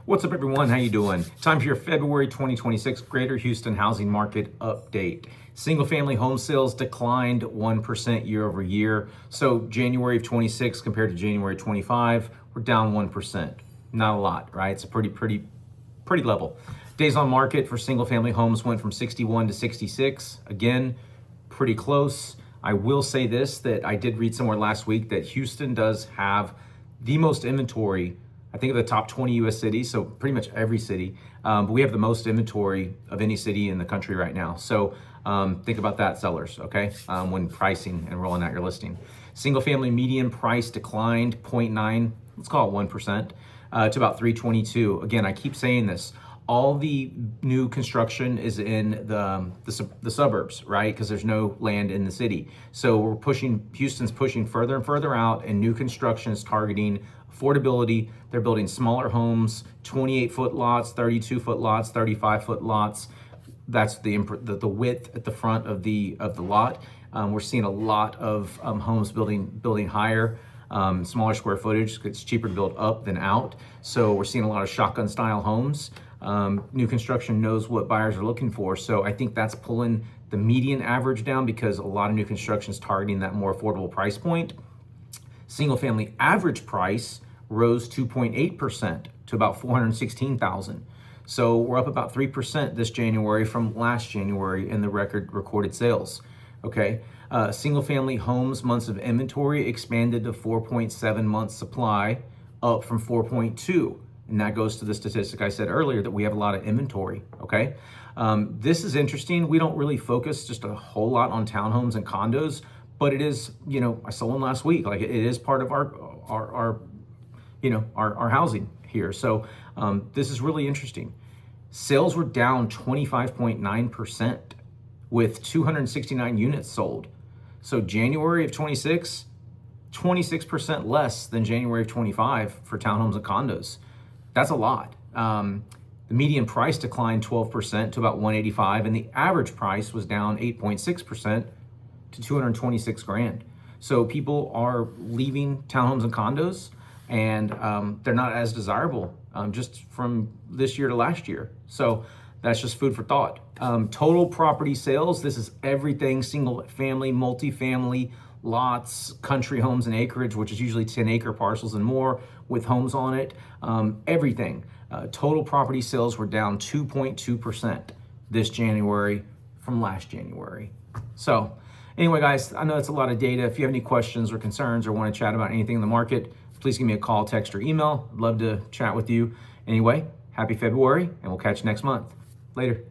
What's up, everyone? How you doing? Time for your February 2026 Greater Houston Housing Market Update. Single-family home sales declined 1% year over year. So January of 26 compared to January 25, we're down 1%. Not a lot, right? It's a pretty level. Days on market for single-family homes went from 61 to 66. Again, pretty close. I will say this, that I did read somewhere last week that Houston does have the most inventory, I think, of the top 20 U.S. cities, so pretty much every city. But we have the most inventory of any city in the country right now. So think about that, sellers, okay, when pricing and rolling out your listing. Single-family median price declined 0.9, let's call it 1%, to about 322. Again, I keep saying this. All the new construction is in the suburbs, right? Because there's no land in the city. So Houston's pushing further and further out, and new construction is targeting affordability. They're building smaller homes, 28-foot lots, 32-foot lots, 35-foot lots. That's the width at the front of the lot. We're seeing a lot of homes building higher. Smaller square footage. It's cheaper to build up than out. So we're seeing a lot of shotgun style homes. New construction knows what buyers are looking for. So I think that's pulling the median average down because a lot of new construction is targeting that more affordable price point. Single family average price rose 2.8% to about $416,000. So we're up about 3% this January from last January in the record recorded sales. Okay. Single family homes months of inventory expanded to 4.7 months supply, up from 4.2. And that goes to the statistic I said earlier that we have a lot of inventory, okay? This is interesting. We don't really focus just a whole lot on townhomes and condos, but it is, I sold them last week. Like, it is part of our housing here. So this is really interesting. Sales were down 25.9% with 269 units sold. So January of 26, 26% less than January of 25 for townhomes and condos. That's a lot. The median price declined 12% to about 185, and the average price was down 8.6% to 226 grand. So people are leaving townhomes and condos, and they're not as desirable just from this year to last year. So that's just food for thought. Total property sales, this is everything: single family, multifamily, lots, country homes and acreage, which is usually 10-acre parcels and more with homes on it, everything. Total property sales were down 2.2% this January from last January. So anyway, guys, I know it's a lot of data. If you have any questions or concerns or want to chat about anything in the market, please give me a call, text, or email. I'd love to chat with you. Anyway, happy February, and we'll catch you next month. Later.